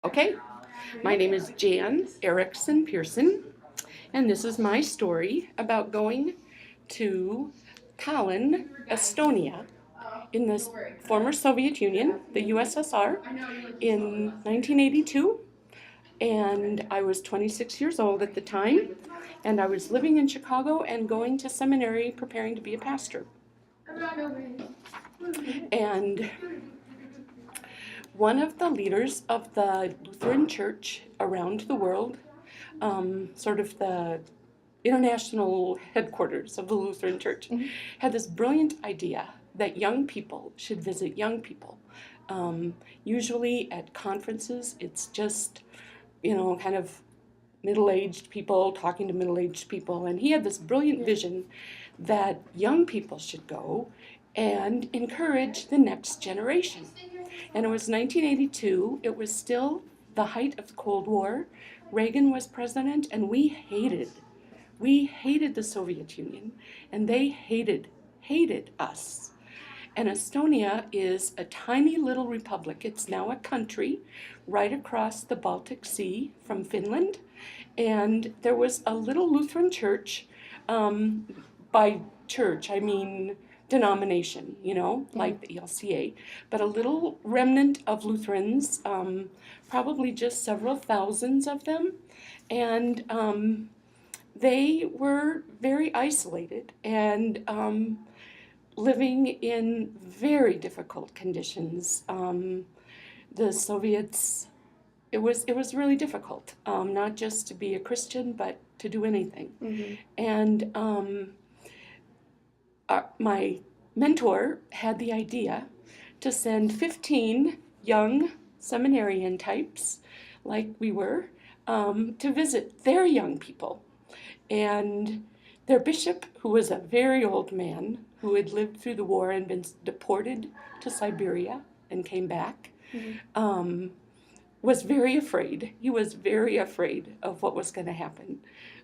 Okay, my name is Jan Erickson Pearson, and this is my story about going to Tallinn, Estonia, in the former Soviet Union, the USSR, in 1982. And I was 26 years old at the time, and I was living in Chicago and going to seminary preparing to be a pastor. And one of the leaders of the Lutheran Church around the world, sort of the international headquarters of the Lutheran Church, had this brilliant idea that young people should visit young people. Usually at conferences, it's just, kind of middle-aged people talking to middle-aged people. And he had this brilliant vision that young people should go and encourage the next generation. And it was 1982. It was still the height of the Cold War. Reagan was president, and we hated the Soviet Union, and they hated us. And Estonia is a tiny little republic. It's now a country right across the Baltic Sea from Finland. And there was a little Lutheran church, by church, I mean denomination, like the ELCA, but a little remnant of Lutherans, probably just several thousands of them. And they were very isolated and living in very difficult conditions. The Soviets, it was really difficult, not just to be a Christian, but to do anything. Mm-hmm. And my mentor had the idea to send 15 young seminarian types, like we were, to visit their young people. And their bishop, who was a very old man, who had lived through the war and been deported to Siberia and came back, was very afraid. He was very afraid of what was going to happen,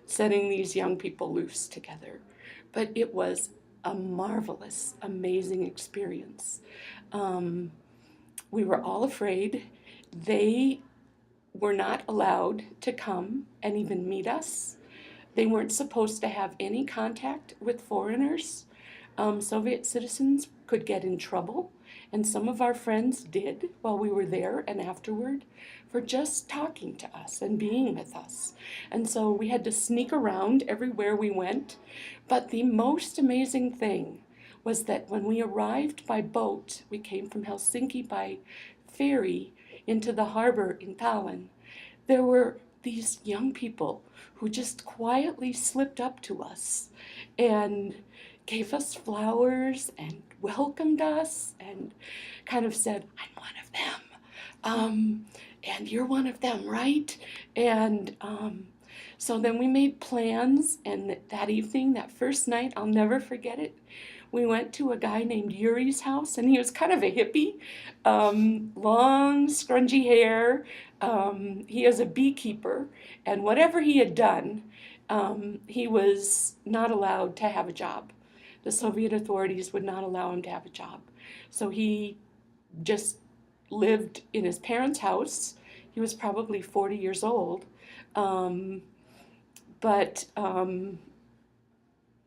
setting these young people loose together. But it was a marvelous, amazing experience. We were all afraid. They were not allowed to come and even meet us. They weren't supposed to have any contact with foreigners. Soviet citizens could get in trouble, and some of our friends did while we were there and afterward, for just talking to us and being with us. And so we had to sneak around everywhere we went. But the most amazing thing was that when we arrived by boat, we came from Helsinki by ferry into the harbor in Tallinn, there were these young people who just quietly slipped up to us and gave us flowers and welcomed us and kind of said, "I'm one of them, and you're one of them, right?" And so then we made plans, and that evening, that first night, I'll never forget it, we went to a guy named Yuri's house, and he was kind of a hippie, long, scrungy hair. He is a beekeeper, and whatever he had done, he was not allowed to have a job. The Soviet authorities would not allow him to have a job. So he just lived in his parents' house. He was probably 40 years old, but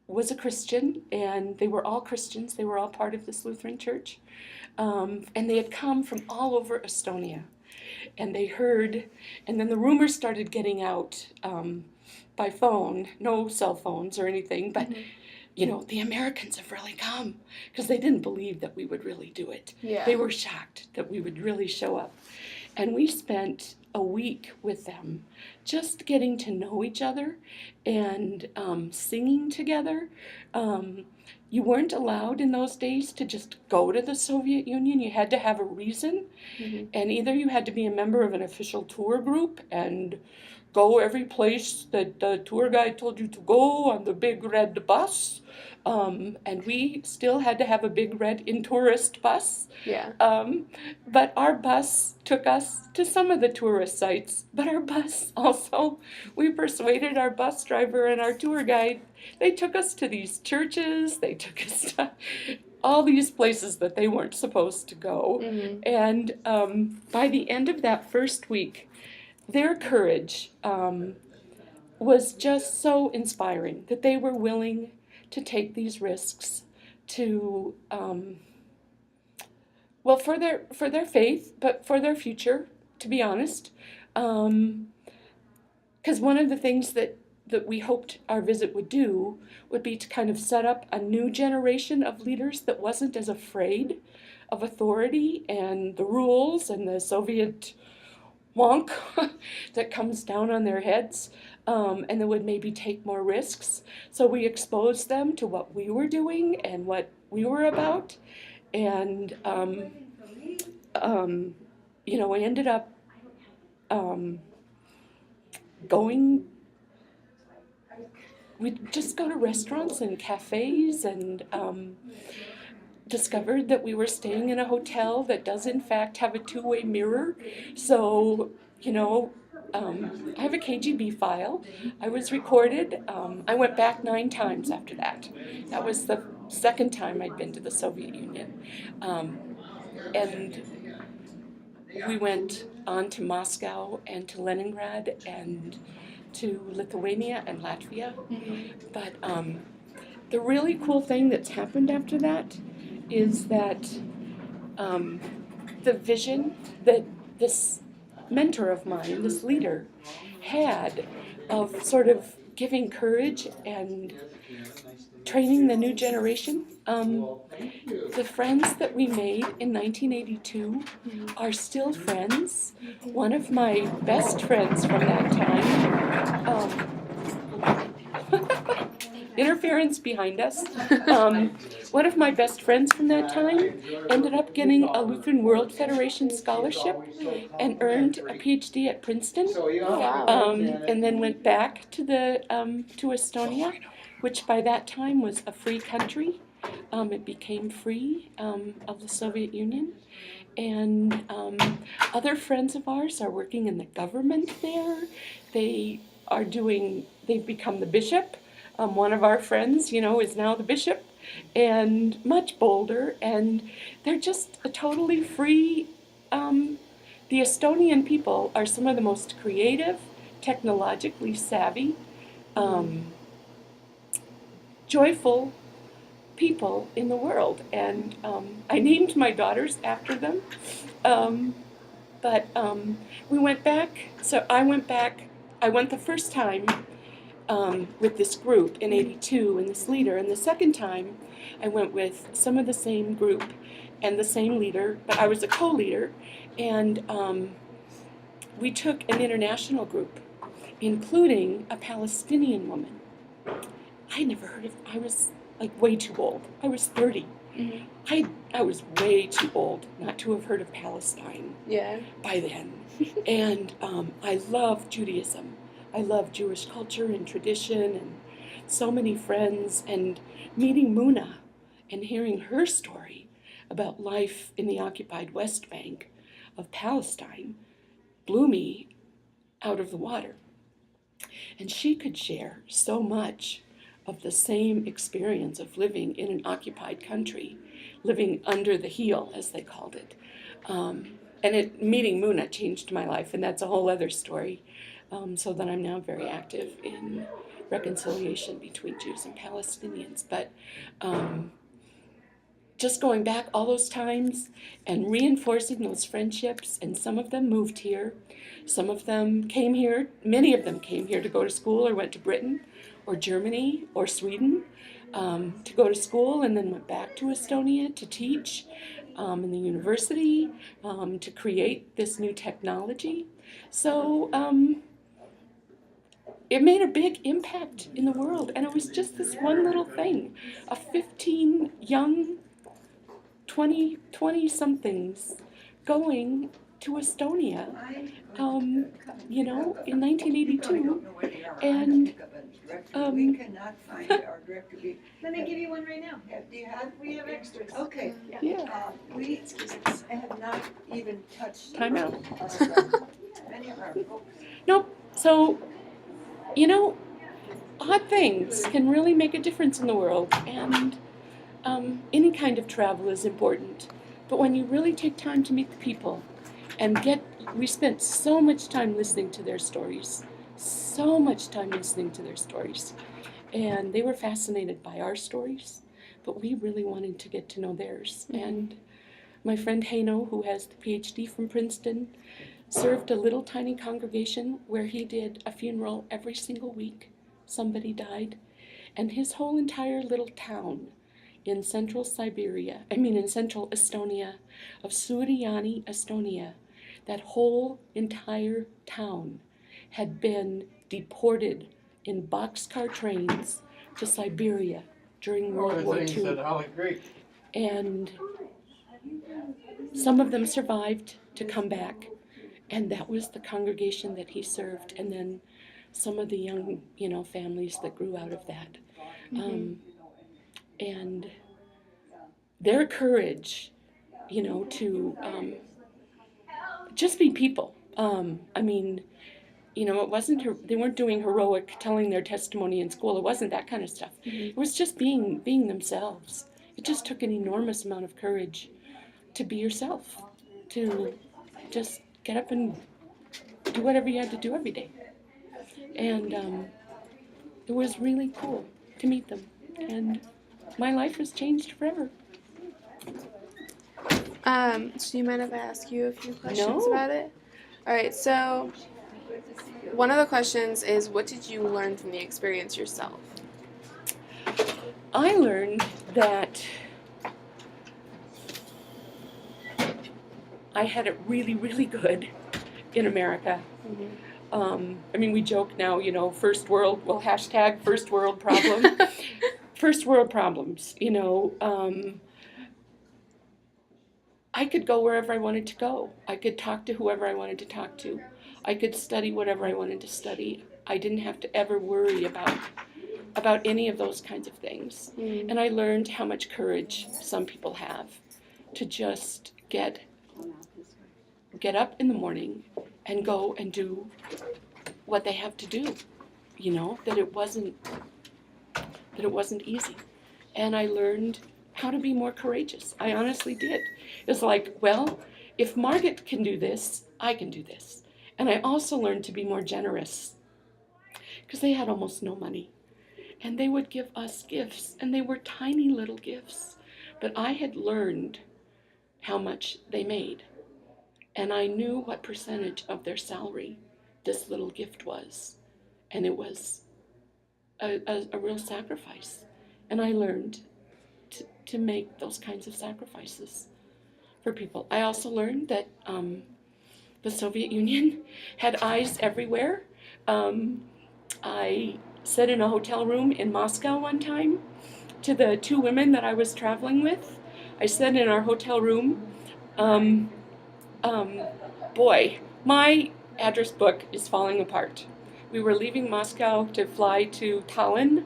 was a Christian, and they were all Christians. They were all part of this Lutheran church. And they had come from all over Estonia. And they heard, and then the rumors started getting out by phone, no cell phones or anything, but the Americans have really come, because they didn't believe that we would really do it. Yeah. They were shocked that we would really show up. And we spent a week with them, just getting to know each other and singing together. You weren't allowed in those days to just go to the Soviet Union. You had to have a reason. Mm-hmm. And either you had to be a member of an official tour group and go every place that the tour guide told you to go on the big red bus. And we still had to have a big red in-tourist bus. Yeah. But our bus took us to some of the tourist sites. But our bus also, we persuaded our bus driver and our tour guide. They took us to these churches. They took us to all these places that they weren't supposed to go. Mm-hmm. And by the end of that first week, their courage was just so inspiring that they were willing to take these risks to, well, for their faith, but for their future, to be honest. Because one of the things that we hoped our visit would do would be to kind of set up a new generation of leaders that wasn't as afraid of authority and the rules and the Soviet wonk that comes down on their heads, and that would maybe take more risks. So we exposed them to what we were doing and what we were about, and we ended up going. We'd just go to restaurants and cafes and discovered that we were staying in a hotel that does in fact have a two-way mirror. So, I have a KGB file. I was recorded. I went back 9 times after that. That was the second time I'd been to the Soviet Union. And we went on to Moscow and to Leningrad and to Lithuania and Latvia. But the really cool thing that's happened after that is that the vision that this mentor of mine, this leader, had of sort of giving courage and training the new generation. The friends that we made in 1982 are still friends. One of my best friends from that time, interference behind us. One of my best friends from that time ended up getting a Lutheran World Federation scholarship and earned a PhD at Princeton. And then went back to to Estonia, which by that time was a free country. It became free of the Soviet Union. And other friends of ours are working in the government there. They've become the bishop. One of our friends, is now the bishop, and much bolder, and they're just a totally free. The Estonian people are some of the most creative, technologically savvy, joyful people in the world, and I named my daughters after them. But we went back. So I went back. I went the first time with this group in '82 and this leader, and the second time I went with some of the same group and the same leader, but I was a co-leader, and we took an international group, including a Palestinian woman. I never heard of. I was like way too old. I was 30. Mm-hmm. I was way too old not to have heard of Palestine. Yeah. By then, and I love Judaism. I love Jewish culture and tradition, and so many friends, and meeting Muna and hearing her story about life in the occupied West Bank of Palestine blew me out of the water. And she could share so much of the same experience of living in an occupied country, living under the heel, as they called it. Meeting Muna changed my life, and that's a whole other story. So that I'm now very active in reconciliation between Jews and Palestinians. But just going back all those times and reinforcing those friendships, and some of them moved here. Some of them came here, many of them came here to go to school or went to Britain or Germany or Sweden to go to school, and then went back to Estonia to teach in the university, to create this new technology. So it made a big impact in the world, and it was just this one little thing. 15 young 20-somethings going to Estonia, in 1982, and we cannot find our director. Let me give you one right now. Do you have? We have extras. Okay. yeah. We have not even touched. Time out. Many of our books. Nope. So, odd things can really make a difference in the world, and any kind of travel is important, but when you really take time to meet the people and we spent so much time listening to their stories, so much time listening to their stories, and they were fascinated by our stories, but we really wanted to get to know theirs. Mhm. And my friend Hano, who has the PhD from Princeton, served a little tiny congregation where he did a funeral every single week. Somebody died, and his whole entire little town in central Estonia, of Suuriani, Estonia, that whole entire town had been deported in boxcar trains to Siberia during World War II. And some of them survived to come back, and that was the congregation that he served. And then some of the young, families that grew out of that. And their courage, to just be people. It wasn't, they weren't doing heroic telling their testimony in school. It wasn't that kind of stuff. It was just being themselves. It just took an enormous amount of courage to be yourself, to just get up and do whatever you had to do every day. And it was really cool to meet them. And my life has changed forever. So you mind if I ask you a few questions No. about it? All right, so one of the questions is, what did you learn from the experience yourself? I learned that I had it really, really good in America. We joke now, first world problem. First world problems, I could go wherever I wanted to go. I could talk to whoever I wanted to talk to. I could study whatever I wanted to study. I didn't have to ever worry about any of those kinds of things. And I learned how much courage some people have to just get up in the morning and go and do what they have to do. That it wasn't easy. And I learned how to be more courageous. I honestly did. It's like, well, if Margaret can do this, I can do this. And I also learned to be more generous, because they had almost no money. And they would give us gifts, and they were tiny little gifts. But I had learned how much they made. And I knew what percentage of their salary this little gift was. And it was a real sacrifice. And I learned to make those kinds of sacrifices for people. I also learned that the Soviet Union had eyes everywhere. I sat in a hotel room in Moscow one time to the two women that I was traveling with. I sat in our hotel room. Boy, my address book is falling apart. We were leaving Moscow to fly to Tallinn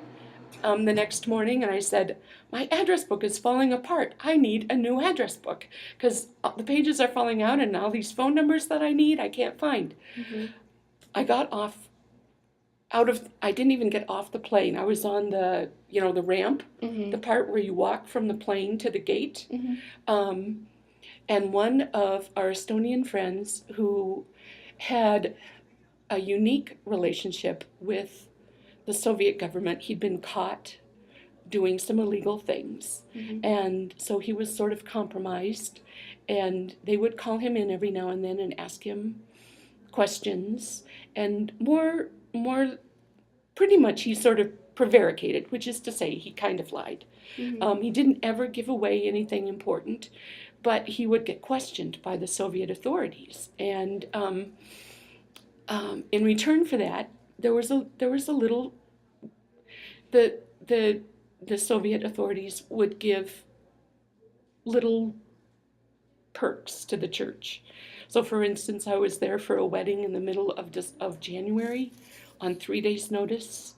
the next morning, and I said, my address book is falling apart. I need a new address book, because the pages are falling out, and all these phone numbers that I need, I can't find. I didn't even get off the plane. I was on the ramp, the part where you walk from the plane to the gate. And one of our Estonian friends, who had a unique relationship with the Soviet government, he'd been caught doing some illegal things. And so he was sort of compromised. And they would call him in every now and then and ask him questions. And more pretty much he sort of prevaricated, which is to say he kind of lied. He didn't ever give away anything important, but he would get questioned by the Soviet authorities. And in return for that, there was a little, the Soviet authorities would give little perks to the church. So for instance, I was there for a wedding in the middle of January on 3 days' notice.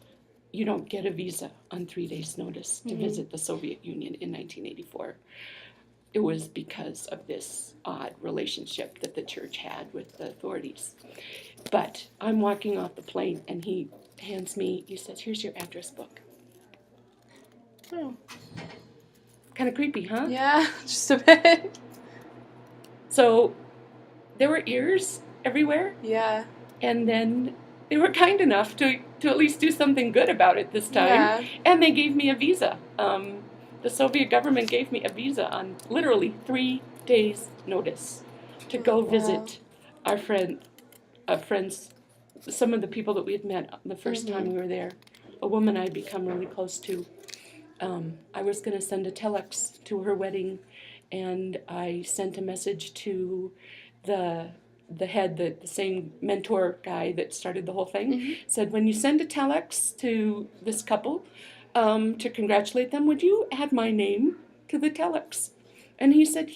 You don't get a visa on 3 days' notice to visit the Soviet Union in 1984. It was because of this odd relationship that the church had with the authorities. But I'm walking off the plane, and he says, here's your address book. Oh. Kind of creepy, huh? Yeah, just a bit. So there were ears everywhere, Yeah. and then they were kind enough to at least do something good about it this time, Yeah. and they gave me a visa. The Soviet government gave me a visa on literally 3 days' notice to go Wow. visit our friends, some of the people that we had met the 1st time we were there. A woman I'd become really close to. I was going to send a telex to her wedding, and I sent a message to the head, the same mentor guy that started the whole thing. Said, when you send a telex to this couple to congratulate them, would you add my name to the telex? And he said,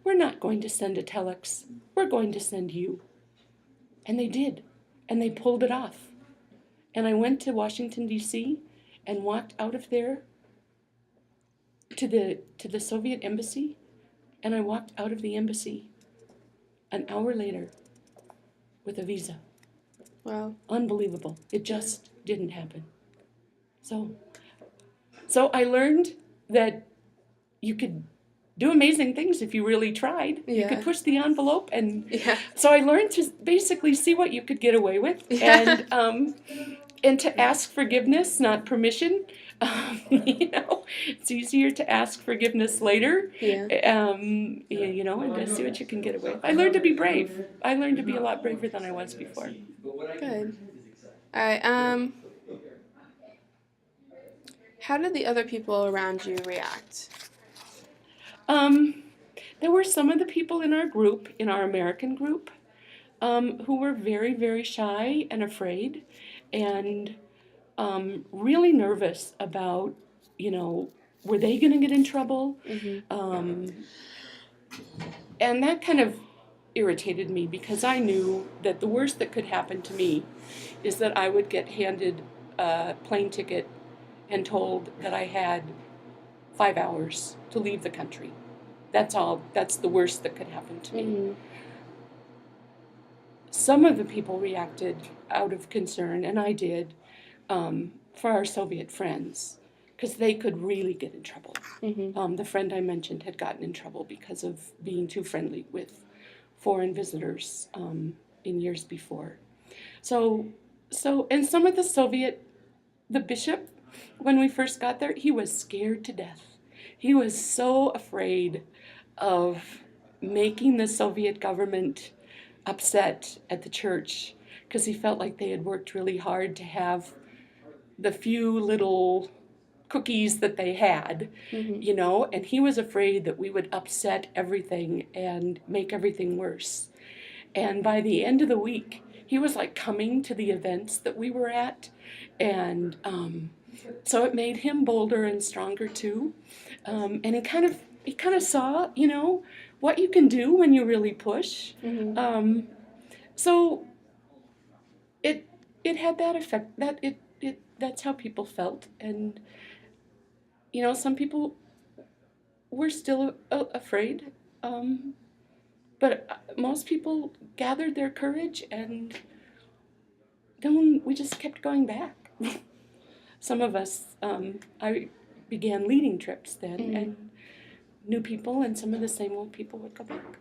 we're not going to send a telex. We're going to send you. And they did. And they pulled it off. And I went to Washington, D.C., and walked out of there to the Soviet embassy, and I walked out of the embassy an hour later with a visa. Wow. Unbelievable. It just didn't happen. So I learned that you could do amazing things if you really tried. You Yeah. could push the envelope, and Yeah. so I learned to basically see what you could get away with, Yeah. and to ask forgiveness, not permission. It's easier to ask forgiveness later. Yeah. And to see what you can get away with. I learned to be brave. I learned to be a lot braver than I was before. Good. All right. How did the other people around you react? There were some of the people in our group, in our American group, who were very, very shy and afraid, and really nervous about, were they going to get in trouble? And that kind of irritated me because I knew that the worst that could happen to me is that I would get handed a plane ticket and told that I had 5 hours to leave the country. That's all. That's the worst that could happen to me. Some of the people reacted out of concern, and I did, for our Soviet friends, because they could really get in trouble. The friend I mentioned had gotten in trouble because of being too friendly with foreign visitors in years before. And some of the bishop, when we first got there, he was scared to death. He was so afraid of making the Soviet government upset at the church because he felt like they had worked really hard to have the few little cookies that they had, and he was afraid that we would upset everything and make everything worse. And by the end of the week, he was like coming to the events that we were at, and so it made him bolder and stronger too. And he kind of saw, what you can do when you really push. So it had that effect. That's how people felt, and some people were still afraid, but most people gathered their courage, and then we just kept going back. Some of us, I began leading trips then, and new people, and some of the same old people would go back.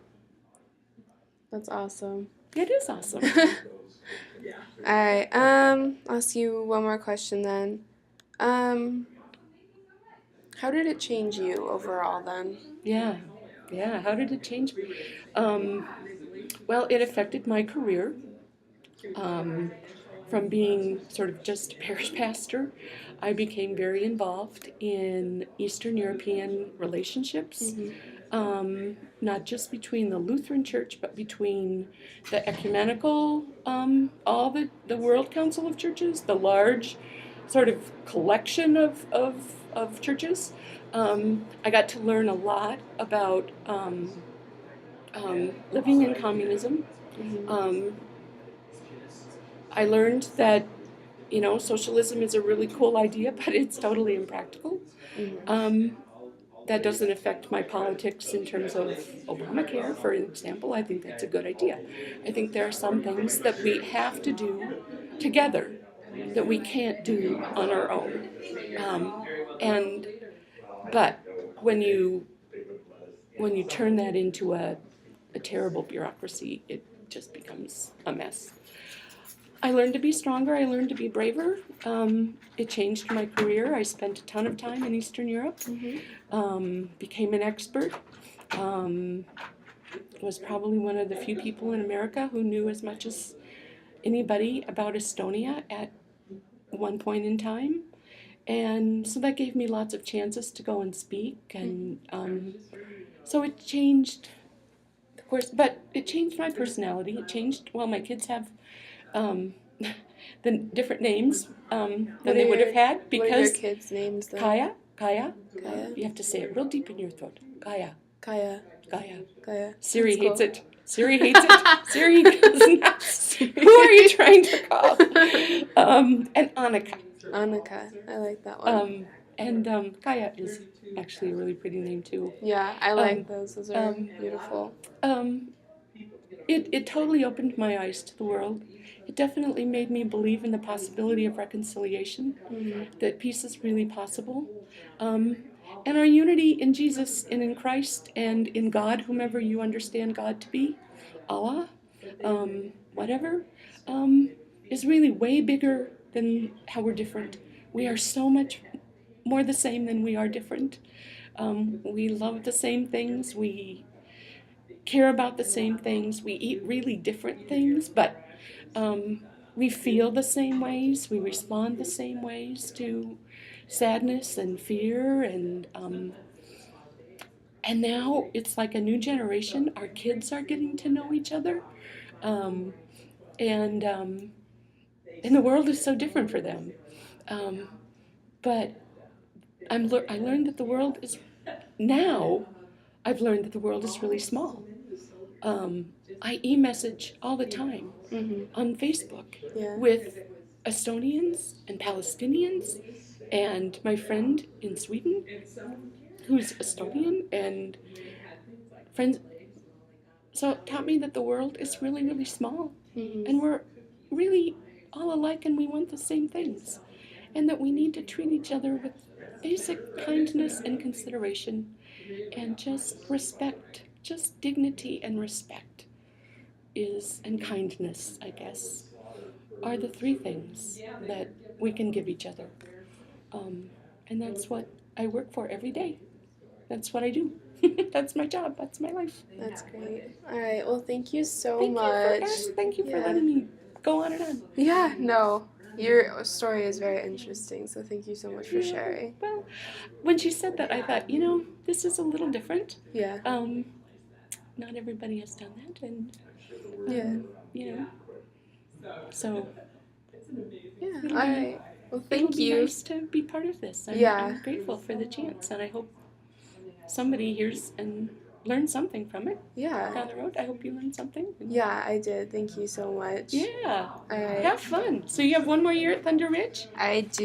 That's awesome. It is awesome. All right. I'll ask you one more question then. How did it change you overall then? Yeah. How did it change? Well, it affected my career. From being sort of just a parish pastor, I became very involved in Eastern European relationships, not just between the Lutheran Church, but between the ecumenical, all the World Council of Churches, the large sort of collection of churches. I got to learn a lot about living in communism. I learned that, socialism is a really cool idea, but it's totally impractical. That doesn't affect my politics in terms of Obamacare, for example. I think that's a good idea. I think there are some things that we have to do together that we can't do on our own. But when you turn that into a terrible bureaucracy, it just becomes a mess. I learned to be stronger. I learned to be braver. It changed my career. I spent a ton of time in Eastern Europe. Became an expert. Was probably one of the few people in America who knew as much as anybody about Estonia at one point in time. And so that gave me lots of chances to go and speak. And so it changed, of course, but it changed my personality. It changed, well, my kids have the different names than they would have had What are your because kids' names then? Kaya, Kaya? you have to say it real deep in your throat. Kaya. Kaya. Siri That's cool. hates it. Siri hates it. Siri goes nuts. Who are you trying to call? And Annika. Annika. I like that one. And Kaya is actually a really pretty name too. Yeah, I like those. Those are beautiful. It totally opened my eyes to the world. It definitely made me believe in the possibility of reconciliation, that peace is really possible. And our unity in Jesus and in Christ and in God, whomever you understand God to be, Allah, whatever, is really way bigger than how we're different. We are so much more the same than we are different. We love the same things. We care about the same things. We eat really different things, but we feel the same ways. We respond the same ways to sadness and fear, and now it's like a new generation. Our kids are getting to know each other, and the world is so different for them. But I learned that the world is now. I've learned that the world is really small. I e-message all the time on Facebook with Estonians and Palestinians and my friend in Sweden who's Estonian and friends. So it taught me that the world is really, really small and we're really all alike and we want the same things and that we need to treat each other with basic kindness and consideration and just respect, just dignity and respect and kindness, I guess, are the three things that we can give each other. And that's what I work for every day. That's what I do. That's my job. That's my life. That's great. All right. Well, thank you so Thank much. Thank you for letting me go on and on. Yeah, no. Your story is very interesting, so thank you so much for sharing. Well, when she said that, I thought, this is a little different. Yeah. Not everybody has done that, and so Yeah. All right. Well, thank it'll be you. nice to be part of this. I'm grateful for the chance, and I hope somebody hears and learns something from it. Yeah. Down the road, I hope you learned something. Yeah, I did. Thank you so much. Yeah. All right. Have fun. So you have one more year at Thunder Ridge? I do.